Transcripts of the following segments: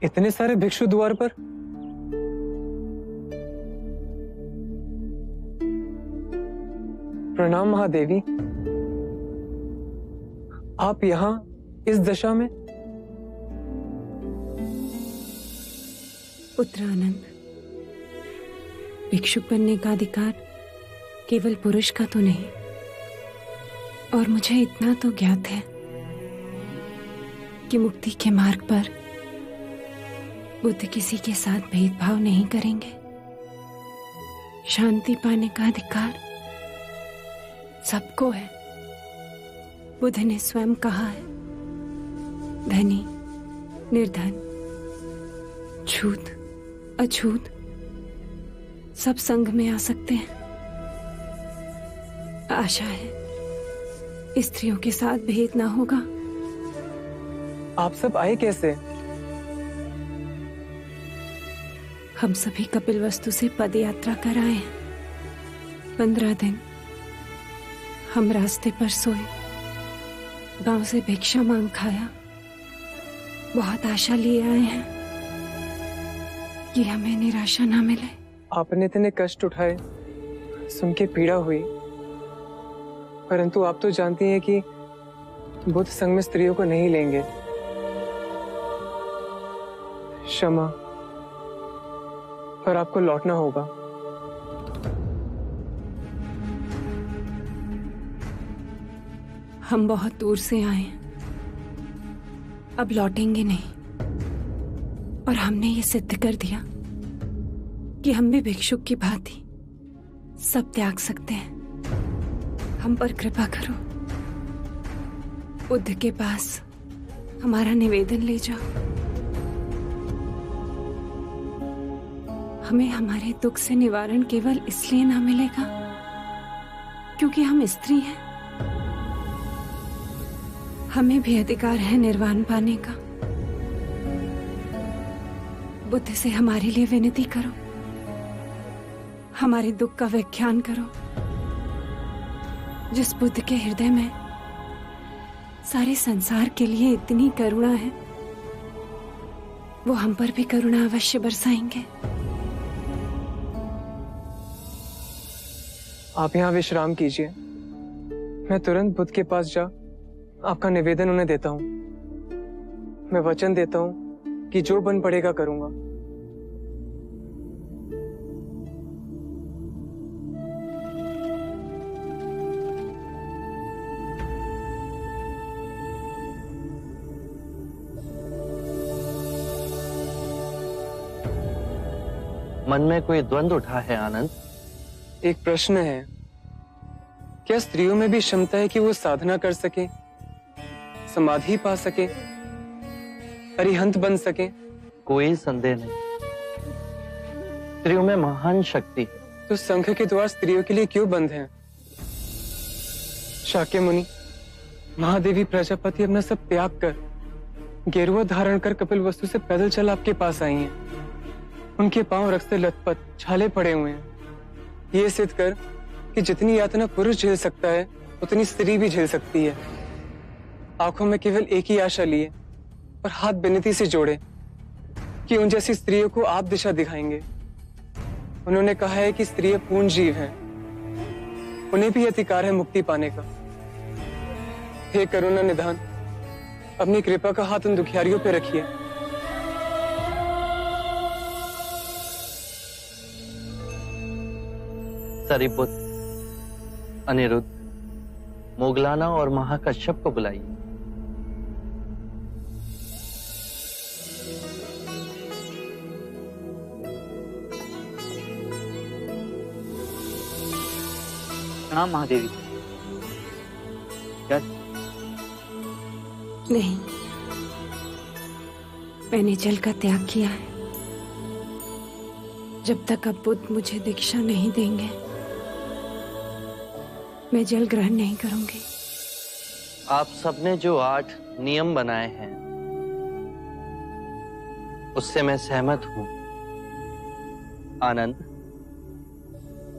इतने सारे भिक्षु द्वार पर? प्रणाम महादेवी। आप यहाँ इस दशा में? पुत्र आनंद, भिक्षुक बनने का अधिकार केवल पुरुष का तो नहीं, और मुझे इतना तो ज्ञात है कि मुक्ति के मार्ग पर बुद्ध किसी के साथ भेदभाव नहीं करेंगे। शांति पाने का अधिकार सबको है। बुद्ध ने स्वयं कहा है, धनी, निर्धन, छूत, अछूत सब संघ में आ सकते हैं। आशा है स्त्रियों के साथ भेद ना होगा। आप सब आए कैसे? हम सभी कपिलवस्तु से पद यात्रा कर आए हैं। 15 दिन हम रास्ते पर सोए, गांव से भिक्षा मांग खाया। बहुत आशा लिए आए हैं कि हमें निराशा ना मिले। आपने इतने कष्ट उठाए, सुन के पीड़ा हुई, परंतु आप तो जानती हैं कि बुद्ध संघ में स्त्रियों को नहीं लेंगे। क्षमा, पर आपको लौटना होगा। हम बहुत दूर से आए हैं, अब लौटेंगे नहीं। और हमने ये सिद्ध कर दिया कि हम भी भिक्षुक की भांति सब त्याग सकते हैं। हम पर कृपा करो, बुद्ध के पास हमारा निवेदन ले जाओ। हमें हमारे दुख से निवारण केवल इसलिए ना मिलेगा क्योंकि हम स्त्री हैं। हमें भी अधिकार है निर्वाण पाने का। बुद्ध से हमारे लिए विनती करो, हमारे दुख का व्याख्यान करो। जिस बुद्ध के हृदय में सारे संसार के लिए इतनी करुणा है, वो हम पर भी करुणा अवश्य बरसाएंगे। आप यहाँ विश्राम कीजिए, मैं तुरंत बुद्ध के पास जा आपका निवेदन उन्हें देता हूँ। मैं वचन देता हूँ कि जो बन पड़ेगा करूंगा। मन में कोई द्वंद्व उठा है आनंद? एक प्रश्न है, क्या स्त्रियों में भी क्षमता है कि वो साधना कर सके, समाधि पा सके, अरिहंत बन सके? कोई संदेह नहीं, स्त्रियों में महान शक्ति है। तो संघ के द्वार स्त्रियों के लिए क्यों बंद हैं? शाक्य मुनि, महादेवी प्रजापति अपना सब त्याग कर, गेरुआ धारण कर कपिलवस्तु से पैदल चल आपके पास आई हैं। उनके पांव रक्त से लथपथ, छाले पड़े हुए हैं। ये सिद्ध कर कि जितनी यातना पुरुष झेल सकता है, उतनी स्त्री भी झेल सकती है। आंखों में केवल एक ही आशा लिए और हाथ विनती से जोड़े कि उन जैसी स्त्रियों को आप दिशा दिखाएंगे। उन्होंने कहा है कि स्त्रियां पूर्ण जीव हैं, उन्हें भी अधिकार है मुक्ति पाने का। हे करुणा निधान, अपनी कृपा का हाथ उन दुखियारियों पे रखिए। सरिपुत, अनिरुद्ध, मोगलाना और महाकश्यप को बुलाइए। प्रणाम महादेवी। क्या? नहीं, मैंने जल का त्याग किया है। जब तक अब बुद्ध मुझे दीक्षा नहीं देंगे, मैं जल ग्रहण नहीं करूंगी। आप सबने जो 8 नियम बनाए हैं, उससे मैं सहमत हूं। आनंद,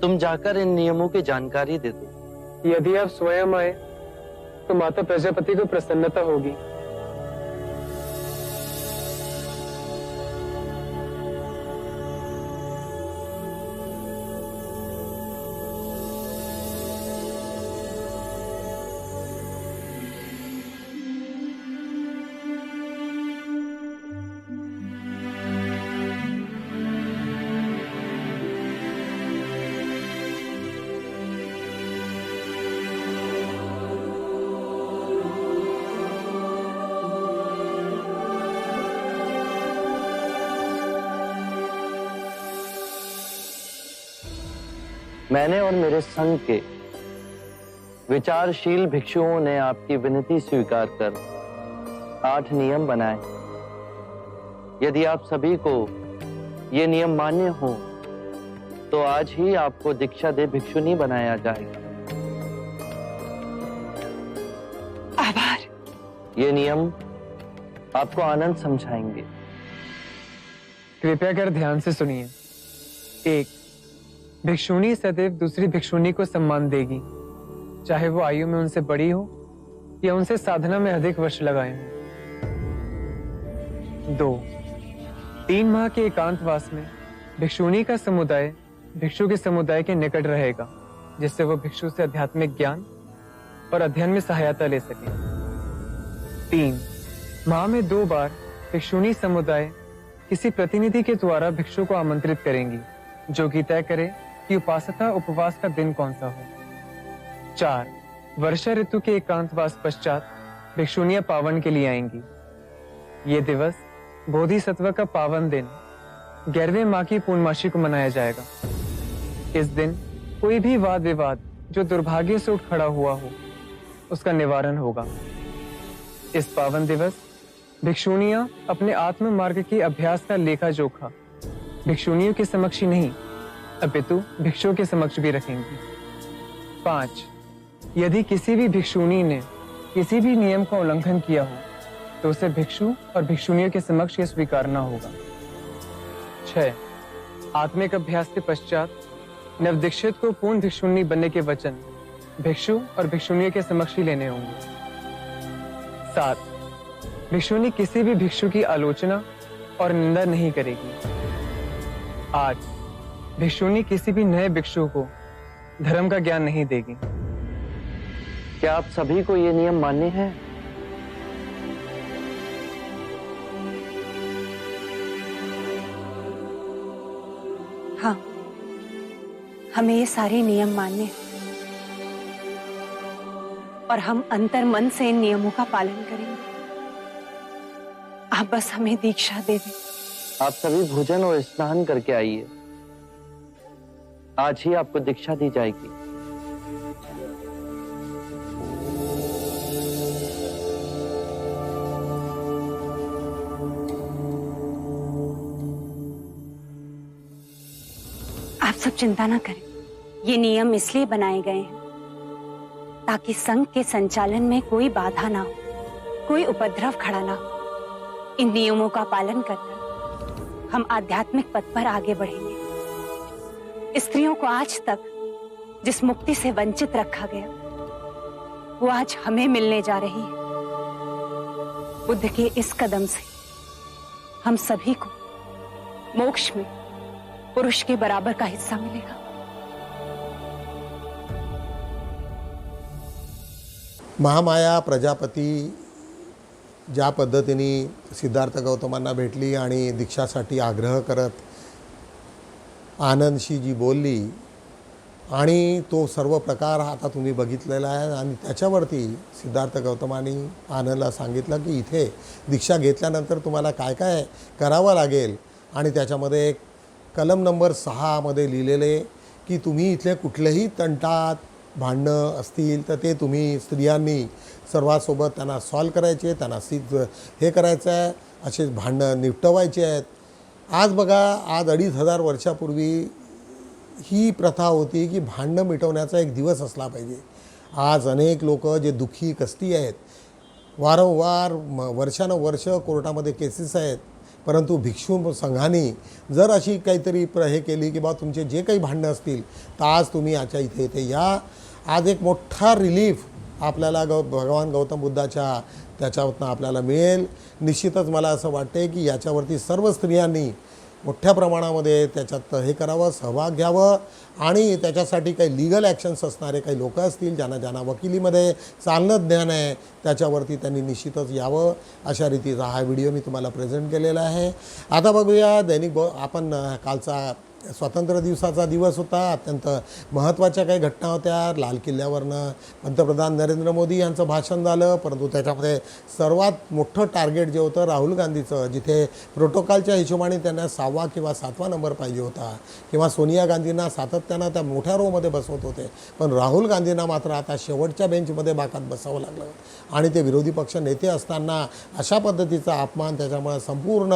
तुम जाकर इन नियमों की जानकारी दे दो। यदि आप स्वयं आए तो माता प्रजापति को प्रसन्नता होगी। मैंने और मेरे संघ के विचारशील भिक्षुओं ने आपकी विनती स्वीकार कर 8 नियम बनाए। यदि आप सभी को ये नियम मान्य हो तो आज ही आपको दीक्षा दे भिक्षुनी बनाया जाएगा। आभार। ये नियम आपको आनंद समझाएंगे। कृपया कर ध्यान से सुनिए। 1, भिक्षुणी सदैव दूसरी भिक्षुणी को सम्मान देगी, चाहे वो आयु में उनसे बड़ी हो या उनसे साधना में अधिक वर्ष लगाए हों। 2, 3 माह के एकांतवास में भिक्षुणी का समुदाय भिक्षु के समुदाय के निकट रहेगा, जिससे वो भिक्षु से आध्यात्मिक ज्ञान और अध्ययन में सहायता ले सके। 3, माह में 2 बार भिक्षुणी समुदाय किसी प्रतिनिधि के द्वारा भिक्षु को आमंत्रित करेंगी, जो कि तय करे कि उपासना उपवास का दिन कौन सा हो। 4, वर्षा ऋतु के एकांतवास पश्चात भिक्षुनियां पावन के लिए आएंगी। ये दिवस बोधिसत्व का पावन दिन 11वें माह की पूर्णमासी को मनाया जाएगा। इस दिन कोई भी वाद विवाद जो दुर्भाग्य से उठ खड़ा हुआ हो, उसका निवारण होगा। इस पावन दिवस भिक्षुनियां अपने आत्म मार्ग के अभ्यास का लेखा जोखा भिक्षुनियों के समक्ष ही नहीं, अपितु भिक्षुओं के समक्ष भी रखेंगी। 5, यदि किसी भी भिक्षुनी ने किसी भी नियम का उल्लंघन किया हो तो उसे भिक्षु और भिक्षुनियों के समक्ष यह स्वीकारना होगा। 6, आत्मिक अभ्यास के पश्चात नवदीक्षित को पूर्ण भिक्षुनी बनने के वचन भिक्षु और भिक्षुनियों के समक्ष ही लेने होंगे। 7, भिक्षुनी किसी भी भिक्षु की आलोचना और निंदा नहीं करेगी। 8, भिक्षुनी किसी भी नए भिक्षु को धर्म का ज्ञान नहीं देगी। क्या आप सभी को ये नियम मान्य है? हाँ, हमें ये सारे नियम मान्य हैं और हम अंतर मन से इन नियमों का पालन करेंगे। आप बस हमें दीक्षा दे दें। आप सभी भोजन और स्नान करके आइए। आज ही आपको दीक्षा दी जाएगी। आप सब चिंता ना करें। ये नियम इसलिए बनाए गए हैं ताकि संघ के संचालन में कोई बाधा ना हो, कोई उपद्रव खड़ा ना हो। इन नियमों का पालन कर हम आध्यात्मिक पथ पर आगे बढ़ेंगे। स्त्रियों को आज तक जिस मुक्ति से वंचित रखा गया, वो आज हमें मिलने जा रही है। बुद्ध के इस कदम से हम सभी को मोक्ष में पुरुष के बराबर का हिस्सा मिलेगा। महामाया प्रजापती ज्या पद्धतीने सिद्धार्थ गौतमांना भेटली आणि दीक्षासाठी आग्रह करत आनंदशी जी बोलली आणि तो सर्व प्रकार आता तुम्ही बघितलेला आहे आणि त्याच्यावरती सिद्धार्थ गौतमांनी आनंदला सांगितलं की इथे दीक्षा घेतल्यानंतर तुम्हाला काय काय करावं लागेल आणि त्याच्यामध्ये कलम नंबर 6 मध्ये लिहिलेले की तुम्ही इथले कुठलेही तंटात भांडणं असतील तर ते तुम्ही स्त्रियांनी सर्वांसोबत त्यांना सॉल्व करायचे, त्यांना हे करायचं आहे, असे भांडणं निपटवायचे आहेत। आज बघा, आज 2500 वर्षापूर्वी ही प्रथा होती की भांडणं मिटवण्याचा एक दिवस असला पाहिजे। आज अनेक लोक जे दुःखी कष्टी आहेत, वारंवार वर्षानुवर्ष कोर्टामध्ये केसेस आहेत, परंतु भिक्षू संघाने जर अशी काहीतरी हे केली की बा तुमचे जे काही भांडणं असतील तर आज तुम्ही याच्या इथे या। आज एक मोठा रिलीफ आपल्याला भगवान गौतम बुद्धाच्या त्याच्यावरनं आपल्याला मिळेल। निश्चितच मला असं वाटते की याच्यावरती सर्व स्त्रियांनी मोठ्या प्रमाणामध्ये त्याच्यात हे करावं, सहभाग घ्यावं आणि त्याच्यासाठी काही लीगल ॲक्शन्स असणारे काही लोक असतील ज्यांना वकिलीमध्ये चालणं ज्ञान आहे त्याच्यावरती त्यांनी निश्चितच यावं। अशा रीतीचा हा व्हिडिओ मी तुम्हाला प्रेझेंट केलेला आहे। आता बघूया दैनिक आपण कालचा स्वातंत्र्य दिवसाचा दिवस होता. अत्यंत महत्त्वाच्या काही घटना होत्या. लाल किल्ल्यावरनं पंतप्रधान नरेंद्र मोदी यांचं भाषण झालं, परंतु त्याच्यामध्ये सर्वात मोठं टार्गेट जे होतं राहुल गांधीचं, जिथे प्रोटोकॉलच्या हिशोबाने त्यांना 6वा किंवा 7वा नंबर पाहिजे होता किंवा सोनिया गांधींना सातत्यानं त्या मोठ्या रोमध्ये बसवत होते, पण राहुल गांधींना मात्र आता शेवटच्या बेंचमध्ये बाकात बसावं लागलं आणि ते विरोधी पक्ष नेते असताना अशा पद्धतीचा अपमान. त्याच्यामुळे संपूर्ण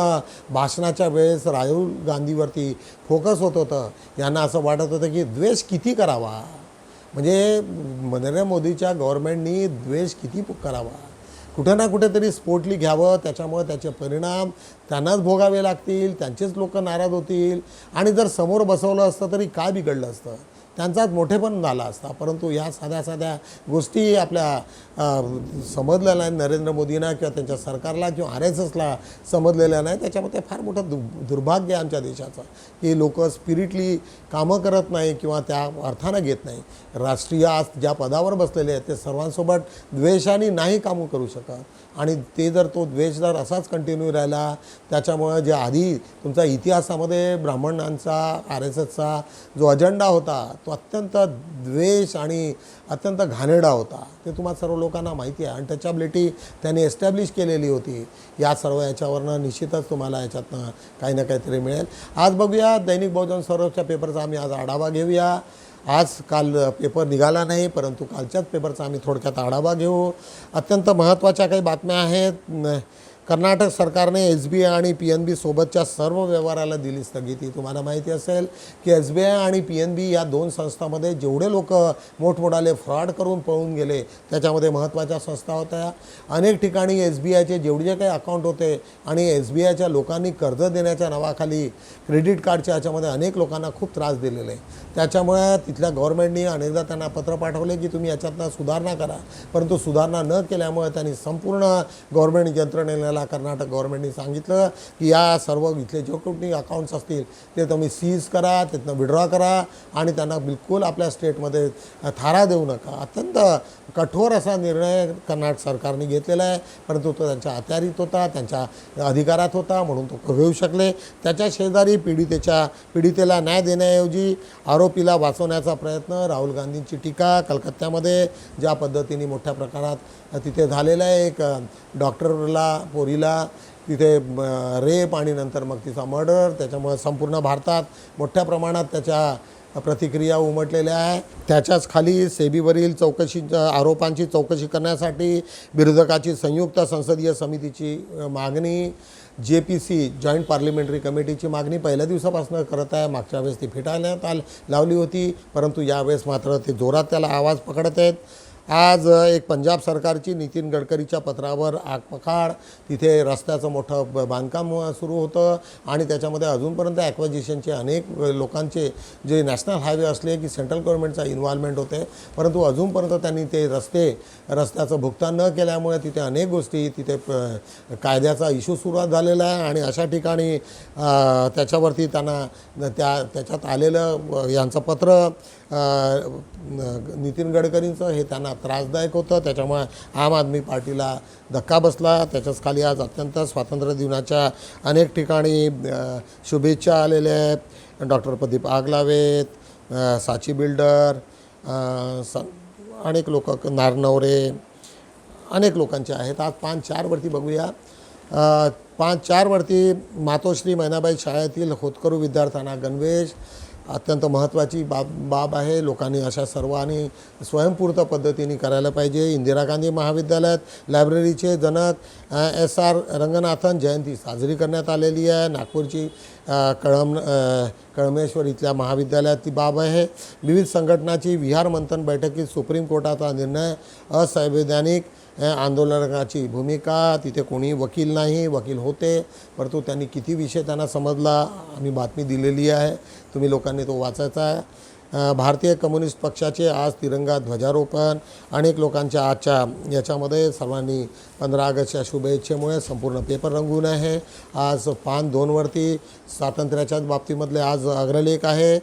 भाषणाच्या वेळेस राहुल गांधीवरती फोकस होत होतं. यांना असं वाटत होतं की द्वेष किती करावा, म्हणजे नरेंद्र मोदीच्या गव्हर्नमेंटनी द्वेष किती करावा, कुठं ना कुठेतरी स्पोर्टली घ्यावं, त्याच्यामुळे त्याचे परिणाम त्यांनाच भोगावे लागतील, त्यांचेच लोक नाराज होतील आणि जर समोर बसवलं असतं तरी काय बिघडलं असतं, त्यांचाच मोठेपण झाला असता. परंतु या साध्या साध्या गोष्टी आपल्या समजलेल्या नाही नरेंद्र मोदींना किंवा त्यांच्या सरकारला किंवा RSSला समजलेल्या नाही. त्याच्यामध्ये फार मोठं दुर्भाग्य आहे आमच्या देशाचं की लोक स्पिरिटली कामं करत नाही किंवा त्या अर्थानं घेत नाही. राष्ट्रीय आज ज्या पदावर बसलेले आहेत ते सर्वांसोबत द्वेषाने नाही कामं करू शकत आणि ते जर तो द्वेष जर असाच कंटिन्यू राहिला, त्याच्यामुळे जे आधी तुमचा इतिहासामध्ये ब्राह्मणांचा RSSचा जो अजेंडा होता तो अत्यंत द्वेष आणि अत्यंत घाणेरडा होता, ते तुम्हा सर्व लोकांना माहिती आहे आणि टचॅबिलिटी त्यांनी एस्टॅब्लिश केलेली होती. या सर्व याच्यावरनं निश्चितच तुम्हाला याच्यातनं काही ना काहीतरी मिळेल. आज बघूया दैनिक बहुजन सौरभच्या पेपरचा आम्ही आज आढावा घेऊया. काल पेपर निघाला नाही, परंतु कालच्याच पेपरचा आम्ही थोडक्यात आढावा घेऊ. अत्यंत महत्त्वाच्या काही बातम्या आहेत. कर्नाटक सरकारने SBI आणि PNB सोबतच्या सर्व व्यवहाराला दिली स्थगिती. तुम्हाला माहिती असेल की SBI आणि PNB या दोन संस्थांमध्ये जेवढे लोक मोठमोठाले फ्रॉड करून पळून गेले त्याच्यामध्ये महत्त्वाच्या संस्था होत्या. अनेक ठिकाणी SBIचे जेवढे जे काही अकाउंट होते आणि SBIच्या लोकांनी कर्ज देण्याच्या नावाखाली क्रेडिट कार्डच्या याच्यामध्ये अनेक लोकांना खूप त्रास दिलेले. त्याच्यामुळे तिथल्या गव्हर्नमेंटनी अनेकदा त्यांना पत्र पाठवले की तुम्ही याच्यातनं सुधारणा करा, परंतु सुधारणा न केल्यामुळे त्यांनी संपूर्ण गव्हर्नमेंट यंत्रणेला कर्नाटक गव्हर्नमेंटनी सांगितलं की या सर्व इथले जे कोणी अकाउंट्स असतील ते तुम्ही सीज करा, तिथनं विड्रॉ करा आणि त्यांना बिलकुल आपल्या स्टेटमध्ये थारा देऊ नका. अत्यंत कठोर असा निर्णय कर्नाटक सरकारने घेतलेला आहे, परंतु तो त्यांच्या अखत्यारीत होता, त्यांच्या अधिकारात होता, म्हणून तो घेऊ शकले. त्याच्या शेजारी पीडितेला न्याय देण्याऐवजी आरोपीला वाचवण्याचा प्रयत्न, राहुल गांधींची टीका, कलकत्त्यामध्ये ज्या पद्धतीने मोठ्या प्रकारात तिथे झालेला आहे, एक डॉक्टरला पोरीला तिथे रेप आणि नंतर मग तिचा मर्डर, त्याच्यामुळे संपूर्ण भारतात मोठ्या प्रमाणात त्याच्या प्रतिक्रिया उमटलेल्या आहे. त्याच्याच खाली सेबीवरील आरोपांची चौकशी करण्यासाठी विरोधकाची संयुक्त संसदीय समितीची मागणी, JPC जॉईंट पार्लिमेंटरी कमिटीची मागणी पहिल्या दिवसापासून करत आहे. मागच्या वेळेस ती फेटाळण्यात लावली होती, परंतु यावेळेस मात्र ते जोरात त्याला आवाज पकडत आहेत. आज एक पंजाब सरकारची नितीन गडकरीच्या पत्रावर आगपाखाड, तिथे रस्त्याचं मोठं बांधकाम सुरू होतं आणि त्याच्यामध्ये अजूनपर्यंत ॲक्वाजिशनचे अनेक लोकांचे जे नॅशनल हायवे असले की सेंट्रल गव्हर्नमेंटचा इन्व्हॉल्वमेंट होते, परंतु अजूनपर्यंत त्यांनी ते रस्त्याचं भुगतान न केल्यामुळे तिथे अनेक गोष्टी, तिथे कायद्याचा इश्यू सुरुवात झालेला आहे आणि अशा ठिकाणी त्याच्यावरती त्यांना त्याच्यात आलेलं यांचं पत्र नितीन गडकरींचं हे त्यांना त्रासदायक होतं. त्याच्यामुळे आम आदमी पार्टीला धक्का बसला. त्याच्याच खाली आज अत्यंत स्वातंत्र्य दिनाच्या अनेक ठिकाणी शुभेच्छा आलेल्या आहेत. डॉक्टर प्रदीप आगलावेत, साची बिल्डर, अनेक लोक, नारनवरे, अनेक लोकांचे आहेत. आज 5-4 बघूया. 5-4 मातोश्री मैनाबाई शाळेतील होतकरू विद्यार्थ्यांना गणवेश, अत्यंत महत्त्वाची बाब आहे. लोकांनी अशा सर्वांनी स्वयंस्फूर्त पद्धतीने करायला पाहिजे. इंदिरा गांधी महाविद्यालयात लायब्ररीचे जनक SR रंगनाथन जयंती साजरी करण्यात आलेली आहे. नागपूरची कळमेश्वर इथल्या महाविद्यालयात ती बाब आहे. विविध संघटनाची विहार मंथन बैठकीत सुप्रीम कोर्टाचा निर्णय, असंवैधानिक आंदोलनाची भूमिका, तिथे कोणी वकील नाही, वकील होते, परंतु त्यांनी किती विषय त्यांना समजला आम्ही बातमी दिलेली आहे, तुम्ही लोकांनी तो वाचायचा आहे. भारतीय कम्युनिस्ट पक्षाचे आज तिरंगा ध्वजारोपण, अनेक लोकांच्या आजच्या याच्यामध्ये सर्वांनी 15 ऑगस्टच्या शुभेच्छेमुळे संपूर्ण पेपर रंगून आहे. आज 5-2 स्वातंत्र्याच्याच बाबतीमधले आज अग्रलेख आहे.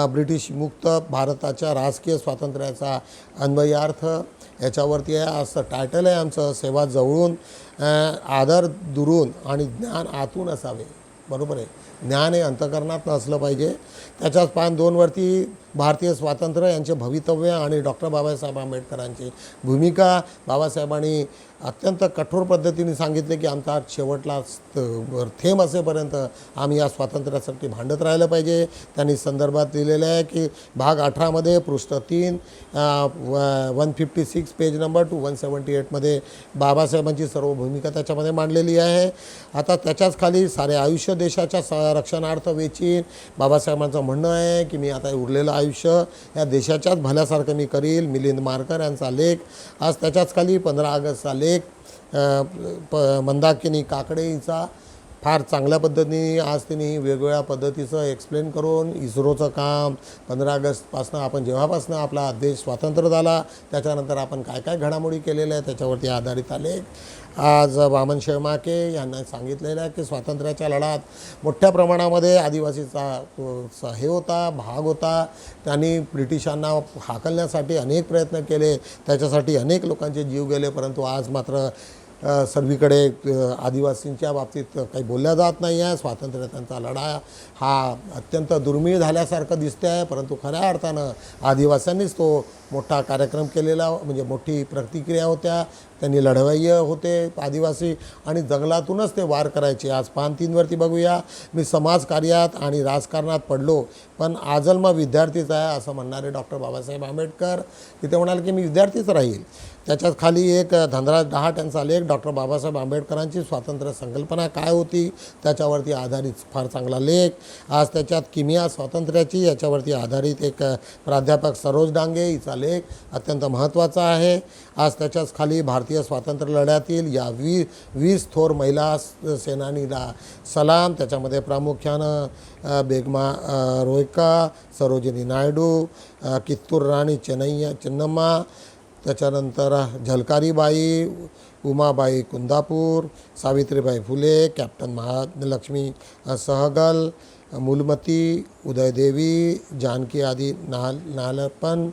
ब्रिटिश मुक्त भारताच्या राजकीय स्वातंत्र्याचा अन्वयार्थ याच्यावरती आहे. असं टायटल आहे आमचं. सेवा जवळून, आदर दुरून आणि ज्ञान आतून असावे. बरोबर आहे. ज्ञान हे अंतःकरणात असलं पाहिजे. त्याच्याच पान 2 वरती भारतीय स्वातंत्र्य यांचे भवितव्य आणि डॉक्टर बाबासाहेब आंबेडकरांची भूमिका. बाबासाहेबांनी अत्यंत कठोर पद्धतीने सांगितले की आमचा शेवटला थेंब असेपर्यंत आम्ही या स्वातंत्र्यासाठी भांडत राहिलं पाहिजे. त्यांनी संदर्भात दिलेलं आहे की भाग 18 मध्ये पृष्ठ 3 156 पेज नंबर 178 मध्ये बाबासाहेबांची सर्व भूमिका त्याच्यामध्ये मांडलेली आहे. आता त्याच्याच खाली सारे आयुष्य देशाच्या संरक्षणार्थ वेचीन. बाबासाहेबांचं म्हणणं आहे की मी आता उरलेलं आयुष्य या देशाच्याच भल्यासारखं मी करील. मिलिंद मारकर यांचा लेख. आज त्याच्याच खाली 15 ऑगस्टचा लेख मंदाकिनी काकडे हिचा फार चांगल्या पद्धतीने आज त्यांनी वेगवेगळ्या पद्धतीचं एक्सप्लेन करून इस्रोचं काम 15 ऑगस्टपासून आपण जेव्हापासून आपला देश स्वातंत्र्य झाला त्याच्यानंतर आपण काय काय घडामोडी केलेल्या आहे त्याच्यावरती आधारित आलेख. आज वामन शेळमाके यांना सांगितलेलं आहे की स्वातंत्र्याच्या लढ्यात मोठ्या प्रमाणामध्ये आदिवासीचा हे होता भाग होता. त्यांनी ब्रिटिशांना हाकलण्यासाठी अनेक प्रयत्न केले. त्याच्यासाठी अनेक लोकांचे जीव गेले. परंतु आज मात्र सर्वीकडे आदिवासींच्या बाबतीत काही बोलल्या जात नाही आहे. स्वातंत्र्य त्यांचा लढा हा अत्यंत दुर्मिळ झाल्यासारखं दिसते आहे. परंतु खऱ्या अर्थानं आदिवासींनीच तो मोठा कार्यक्रम केलेला म्हणजे मोठी प्रतिक्रिया होत्या. त्यांनी लढवय्ये होते आदिवासी आणि जंगलातूनच ते वार करायचे. आज पान 3 वरती बघूया. मी समाजकार्यात आणि राजकारणात पडलो पण आजन्म विद्यार्थीच आहे असं म्हणणारे डॉक्टर बाबासाहेब आंबेडकर तिथे म्हणाले की मी विद्यार्थीच राहील. त्याच्यात खाली एक धनराज डहाट यांचा लेख डॉक्टर बाबासाहेब आंबेडकरांची स्वातंत्र्य संकल्पना काय होती त्याच्यावरती आधारित फार चांगला लेख. आज त्याच्यात किमिया स्वातंत्र्याची याच्यावरती आधारित एक प्राध्यापक सरोज डांगे हिचा लेख अत्यंत महत्त्वाचा आहे. आज त्याच्याच खाली भारतीय स्वातंत्र्य लढ्यातील या 20 थोर महिला सेनानीला सलाम. त्याच्यामध्ये प्रामुख्यानं बेगमा रोयका, सरोजिनी नायडू, कित्तूर राणी चेन्नम्मा, त्याच्यानंतर झलकारीबाई, उमाबाई कुंदापूर, सावित्रीबाई फुले, कॅप्टन महालक्ष्मी सहगल, मूलमती, उदयदेवी, जानकी आदी नालपन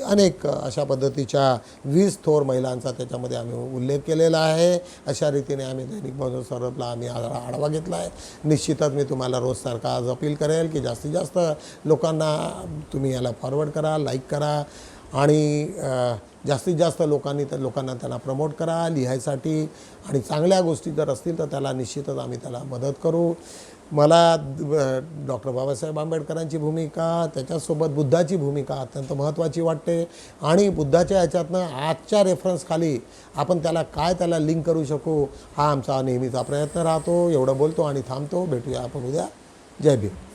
अनेक अशा पद्धतीच्या 20 थोर महिलांचा त्याच्यामध्ये आम्ही उल्लेख केलेला आहे. अशा रीतीने आम्ही दैनिक मजूर सरबला आम्ही आढावा घेतला आहे. निश्चितच मी तुम्हाला रोजसारखा आज अपील करेल की जास्तीत जास्त लोकांना तुम्ही याला फॉरवर्ड करा, लाईक करा आणि जास्तीत जास्त लोकांना त्यांना प्रमोट करा लिहायसाठी. आणि चांगल्या गोष्टी जर असतील तर त्याला निश्चितच आम्ही त्याला मदत करू. मला डॉक्टर बाबासाहेब आंबेडकरांची भूमिका त्याच्यासोबत बुद्धाची भूमिका अत्यंत महत्त्वाची वाटते. आणि बुद्धाच्या ह्याच्यातनं आजच्या रेफरन्स खाली आपण त्याला लिंक करू शकू हा आमचा नेहमीचा प्रयत्न राहतो. एवढं बोलतो आणि थांबतो. भेटूया आपण उद्या. जय भीम.